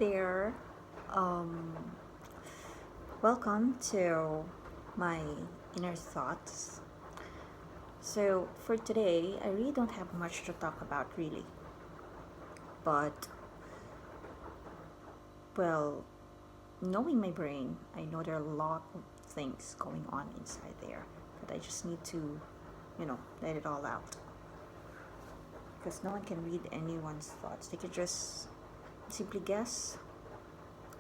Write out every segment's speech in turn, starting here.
there. Um, Welcome to my inner thoughts. So, for today, I really don't have much to talk about, really. But, well, knowing my brain, I know there are a lot of things going on inside there. But I just need to, let it all out. Because no one can read anyone's thoughts. They can just simply guess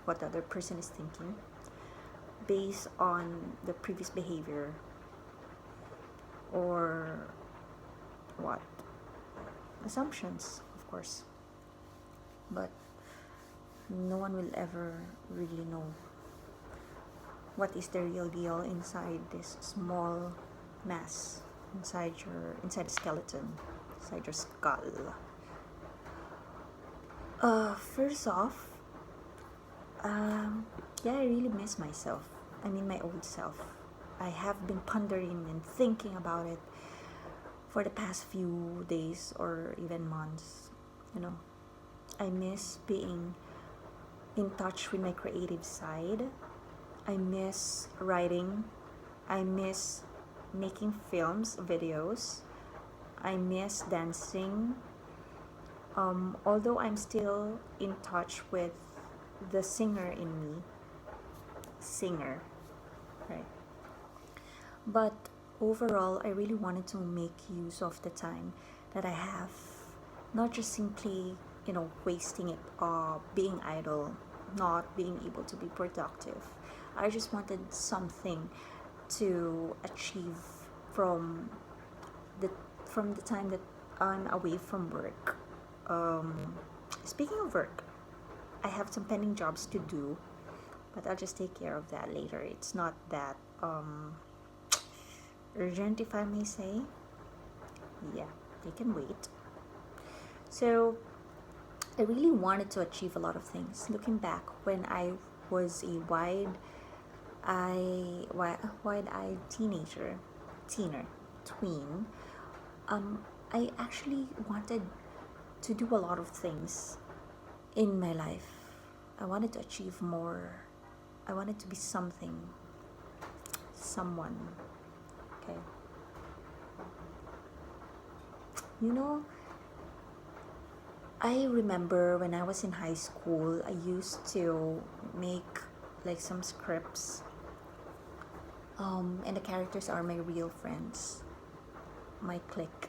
what the other person is thinking based on the previous behavior or what assumptions, of course, but no one will ever really know what is the real deal inside this small mass inside the skeleton, inside your skull. First off, yeah, I really miss myself. I mean, my old self. I have been pondering and thinking about it for the past few days or even months. I miss being in touch with my creative side. I miss writing. I miss making films, videos. I miss dancing. Although I'm still in touch with the singer in me, right? But overall, I really wanted to make use of the time that I have, not just simply, wasting it, being idle, not being able to be productive. I just wanted something to achieve from the from the time that I'm away from work. Speaking of work, I have some pending jobs to do, but I'll just take care of that later. It's not that urgent, if I may say. Yeah, they can wait. So I really wanted to achieve a lot of things. Looking back, when I was a wide-eyed tween, I actually wanted to do a lot of things in my life. I wanted to achieve more. I wanted to be someone. Okay. I remember when I was in high school, I used to make like some scripts. And the characters are my real friends, my clique,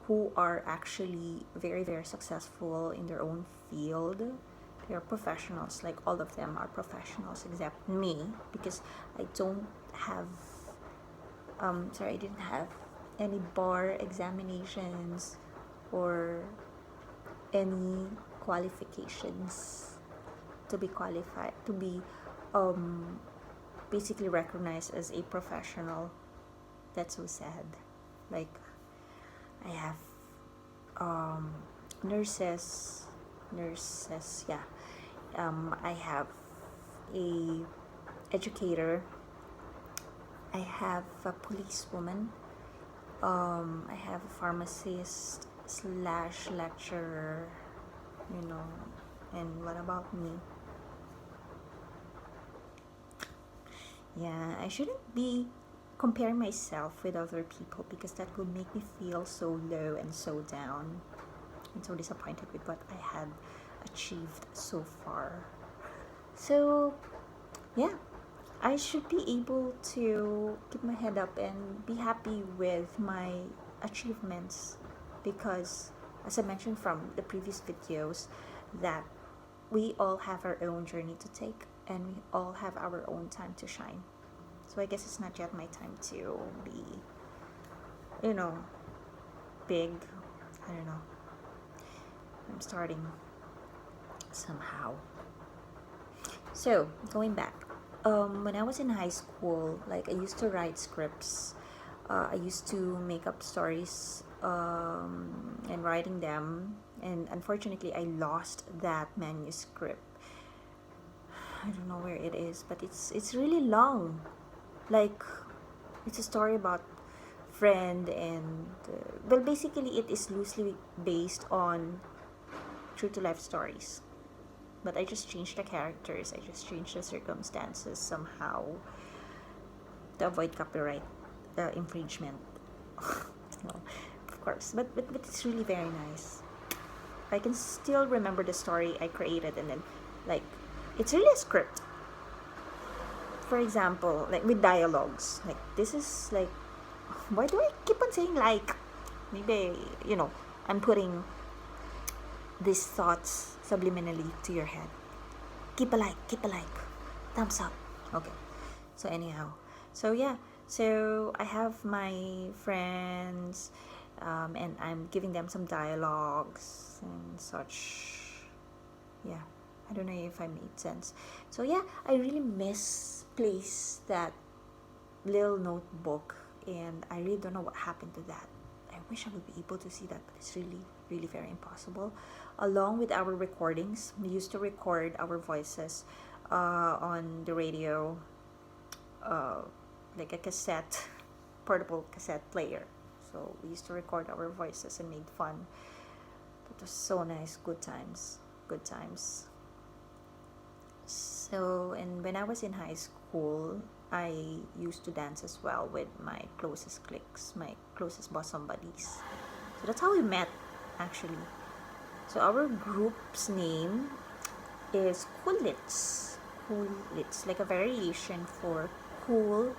who are actually very, very successful in their own field. They are professionals, like all of them are professionals except me, because I don't have, I didn't have any bar examinations or any qualifications to be qualified, to be basically recognized as a professional. That's so sad. Like, I have nurses, yeah. I have a educator. I have a policewoman. I have a pharmacist / lecturer, and what about me? Yeah, I shouldn't be comparing myself with other people, because that will make me feel so low and so down and so disappointed with what I had achieved so far. So yeah, I should be able to keep my head up and be happy with my achievements, because as I mentioned from the previous videos, that we all have our own journey to take and we all have our own time to shine. So I guess it's not yet my time to be, big. I don't know. I'm starting somehow. So, going back. When I was in high school, like, I used to write scripts. I used to make up stories and writing them. And unfortunately, I lost that manuscript. I don't know where it is, but it's really long. Like, it's a story about friend and well, basically it is loosely based on true to life stories. but I just changed the characters, I just changed the circumstances somehow to avoid copyright infringement. No, of course, but it's really very nice. I can still remember the story I created, and then like it's really a script. For example, like with dialogues, like this is like, why do I keep on saying like? Maybe, I'm putting these thoughts subliminally to your head. Keep a like, thumbs up. Okay. So anyhow, so yeah, so I have my friends, and I'm giving them some dialogues and such. Yeah, I don't know if I made sense. So yeah, I really misplaced that little notebook, and I really don't know what happened to that. I wish I would be able to see that, but it's really, really very impossible. Along with our recordings, we used to record our voices on the radio, uh, like a cassette, portable cassette player. So we used to record our voices and made fun. It was so nice. Good times. Good times. So, and when I was in high school, I used to dance as well with my closest cliques, my closest bosom buddies. So that's how we met, actually. So our group's name is Coolits. Coolits, like a variation for cool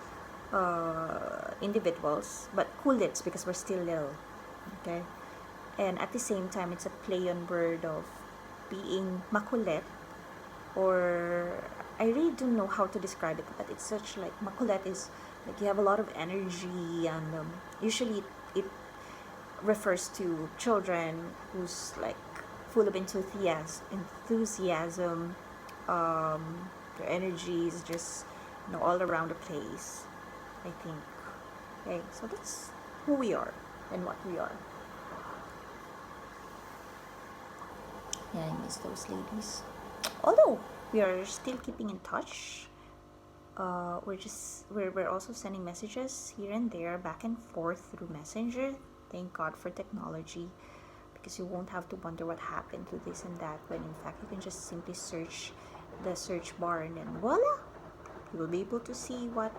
individuals, but Coolits because we're still little. Okay? And at the same time, it's a play on word of being makulit, or I really don't know how to describe it, but it's such like makulit is like you have a lot of energy, and usually it refers to children who's like full of enthusiasm. Their energy is just all around the place, I think. Okay, so that's who we are and what we are. Yeah, I miss those ladies. Although we are still keeping in touch, we're also sending messages here and there, back and forth through Messenger. Thank God for technology, because you won't have to wonder what happened to this and that, when in fact you can just simply search the search bar, and then voila, you will be able to see what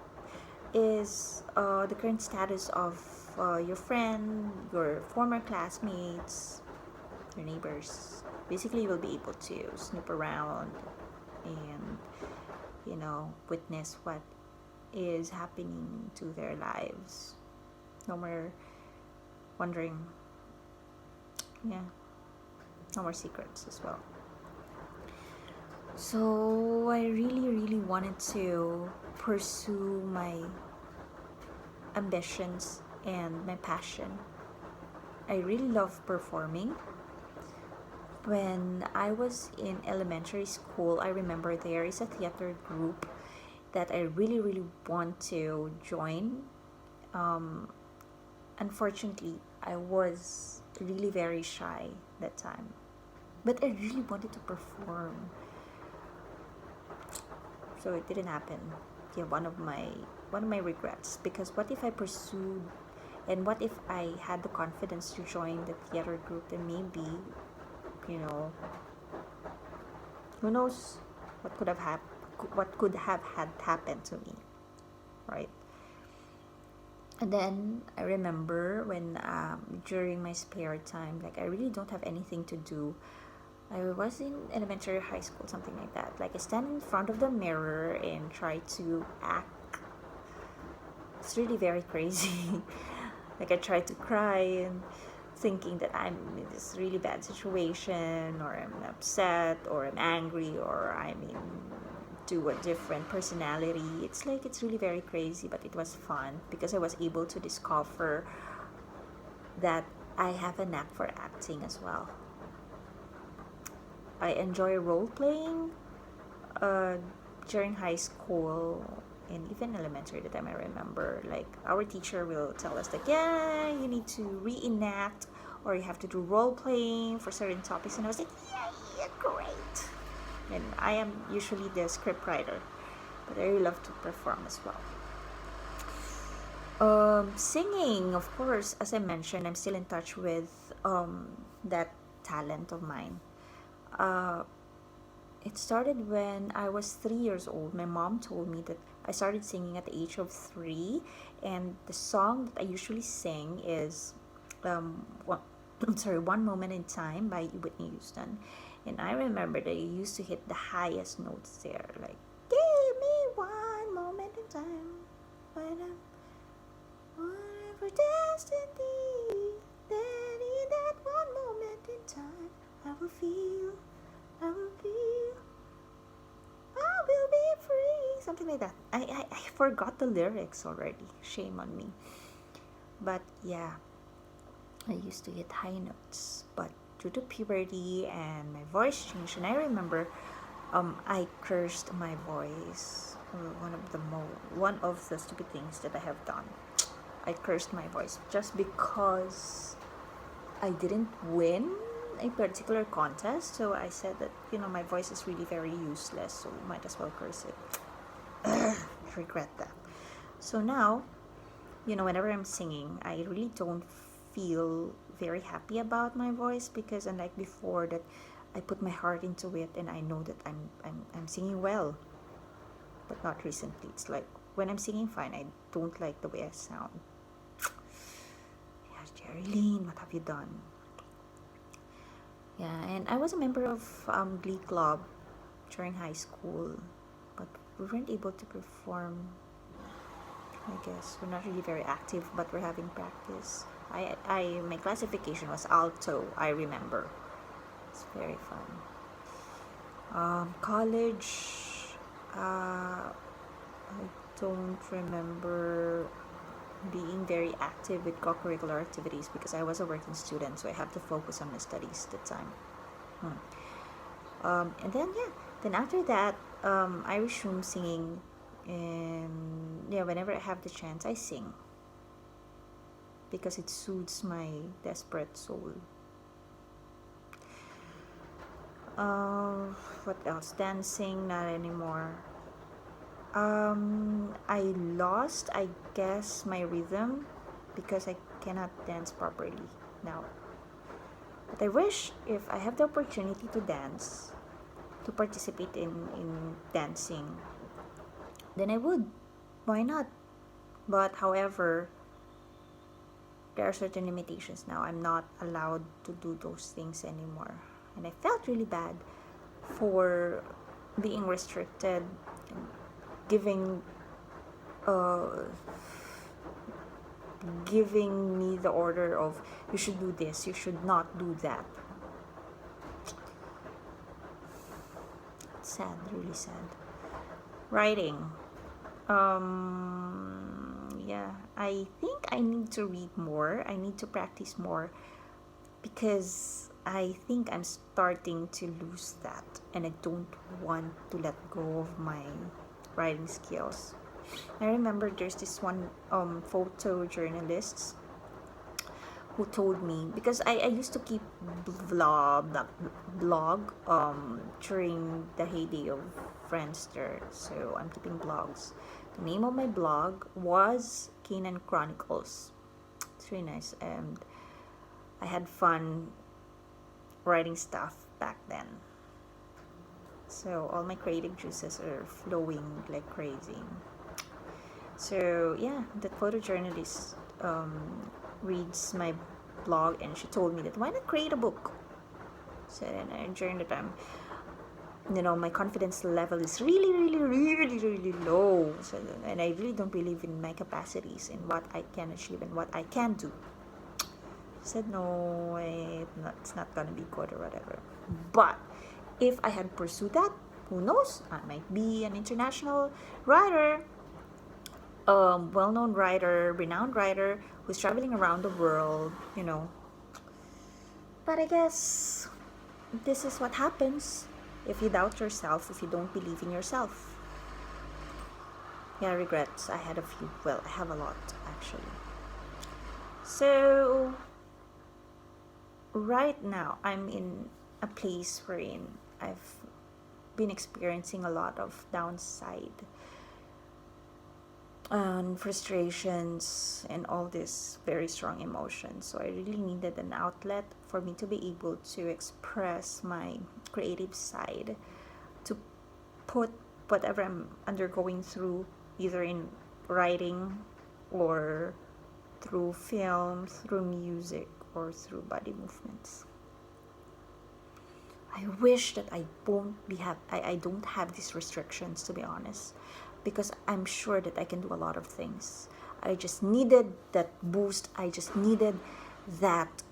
is the current status of your friend, your former classmates, your neighbors. Basically, you will be able to snoop around and witness what is happening to their lives. No more wondering. Yeah, no more secrets as well. So I really, really wanted to pursue my ambitions and my passion. I really love performing. When I was in elementary school, I remember there is a theater group that I really, really want to join. Unfortunately, I was really very shy that time, but I really wanted to perform. So it didn't happen. Yeah, one of my regrets, because what if I pursued, and what if I had the confidence to join the theater group, then maybe, who knows what could have had happened to me, right? And then I remember when during my spare time, like I really don't have anything to do. I was in elementary or high school, something like that. Like I stand in front of the mirror and try to act. It's really very crazy. Like I try to cry and thinking that I'm in this really bad situation, or I'm upset, or I'm angry, or I'm into a different personality. It's like it's really very crazy, but it was fun because I was able to discover that I have a knack for acting as well. I enjoy role playing during high school and even elementary. The time I remember, like our teacher will tell us like, yeah, you need to reenact, or you have to do role playing for certain topics, and I was like, yeah, great. And I am usually the script writer, but I really love to perform as well. Singing, of course, as I mentioned, I'm still in touch with that talent of mine. it started when I was 3 years old. My mom told me that I started singing at the age of 3, and the song that I usually sing is one, I'm sorry, One Moment in Time by Whitney Houston. And I remember that I used to hit the highest notes there, like, give me one moment in time, when I'm whatever destiny, then in that one moment in time, I will feel, I will feel, I will be free. Something like that. I forgot the lyrics already. Shame on me. But yeah, I used to hit high notes. But due to puberty and my voice changed, and I remember I cursed my voice. One of the stupid things that I have done. I cursed my voice just because I didn't win a particular contest. So I said that, my voice is really very useless, so might as well curse it. I regret that. So now, whenever I'm singing, I really don't feel very happy about my voice, because unlike before, that I put my heart into it and I know that I'm singing well. But not recently. It's like when I'm singing fine, I don't like the way I sound. Yeah, Jerilyn, what have you done? Yeah, and I was a member of Glee Club during high school, but we weren't able to perform. I guess we're not really very active, but we're having practice. My classification was alto. I remember. It's very fun. College. I don't remember being very active with co-curricular activities because I was a working student, so I have to focus on my studies at the time. And then after that, I resumed singing, and whenever I have the chance, I sing because it soothes my desperate soul. What else? Dancing, not anymore. I lost, I guess, my rhythm because I cannot dance properly now. But I wish if I have the opportunity to dance, to participate in dancing, then I would. Why not? But however, there are certain limitations now. I'm not allowed to do those things anymore. And I felt really bad for being restricted, giving me the order of you should do this, you should not do that. It's sad, really sad. Writing. I think I need to read more. I need to practice more because I think I'm starting to lose that, and I don't want to let go of my writing skills. I remember there's this one photojournalist who told me, because I used to keep blog during the heyday of Friendster, so I'm keeping blogs. The name of my blog was Canaan Chronicles. It's really nice, and I had fun writing stuff back then. So all my creative juices are flowing like crazy. So yeah, that photojournalist reads my blog, and she told me that why not create a book. So then during the time, my confidence level is really, really, really, really low. So and I really don't believe in my capacities, in what I can achieve and what I can do. She said no, it's not gonna be good or whatever. But if I had pursued that, who knows? I might be an international writer, well-known writer, renowned writer who's traveling around the world, But I guess this is what happens if you doubt yourself, if you don't believe in yourself. Yeah, regrets. I had a few. Well, I have a lot, actually. So, right now, I'm in a place wherein I've been experiencing a lot of downside and frustrations and all these very strong emotions. So I really needed an outlet for me to be able to express my creative side. put whatever I'm undergoing through, either in writing or through film, through music, or through body movements. I wish that I don't have these restrictions, to be honest, because I'm sure that I can do a lot of things. I just needed that boost. I just needed that,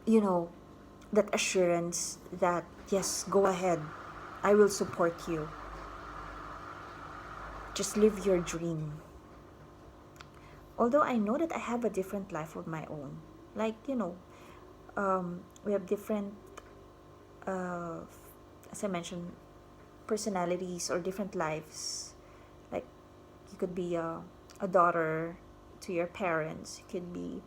that assurance that, yes, go ahead. I will support you. Just live your dream. Although I know that I have a different life of my own. Like, we have different, as I mentioned, personalities or different lives. Like, you could be a daughter to your parents. You could be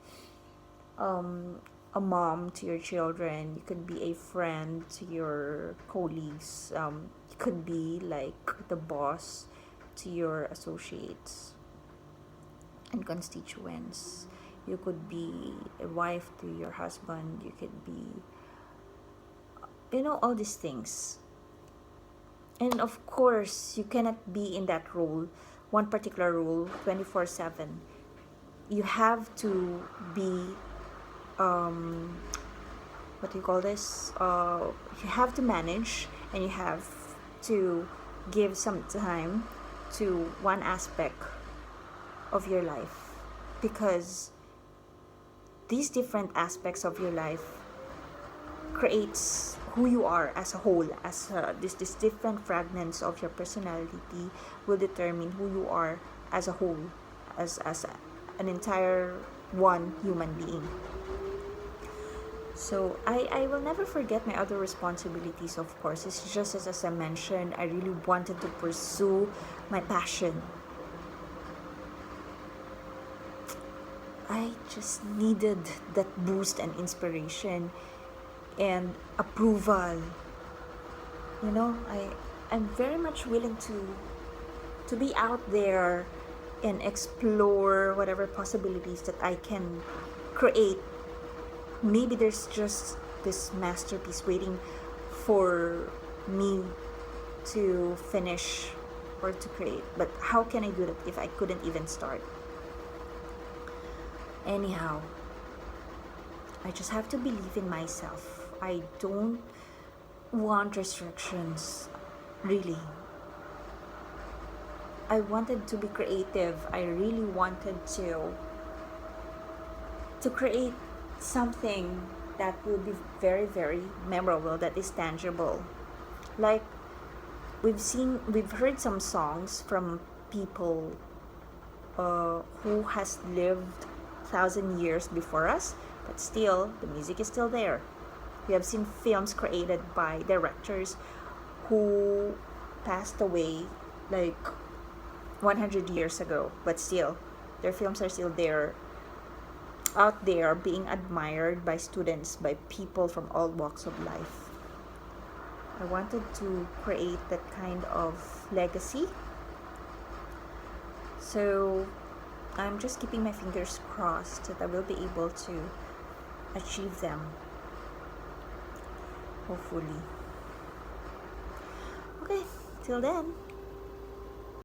a mom to your children. You could be a friend to your colleagues. You could be like the boss to your associates and constituents. You could be a wife to your husband. You could be, all these things. And of course, you cannot be in that role, one particular role, 24/7. You have to be, what do you call this? You have to manage, and you have to give some time to one aspect of your life, because these different aspects of your life creates who you are as a whole. As this different fragments of your personality will determine who you are as a whole, as an entire one human being. So I will never forget my other responsibilities, of course. It's just as I mentioned, I really wanted to pursue my passion. I just needed that boost and inspiration and approval. I'm very much willing to be out there and explore whatever possibilities that I can create. Maybe there's just this masterpiece waiting for me to finish or to create. But how can I do that if I couldn't even start? Anyhow, I just have to believe in myself. I don't want restrictions, really. I wanted to be creative. I really wanted to create something that will be very, very memorable, that is tangible. Like, we've heard some songs from people who has lived 1,000 years before us, but still the music is still there. We have seen films created by directors who passed away like 100 years ago, but still their films are still there, out there, being admired by students, by people from all walks of life. I wanted to create that kind of legacy. So I'm just keeping my fingers crossed that I will be able to achieve them. Hopefully. Okay, till then.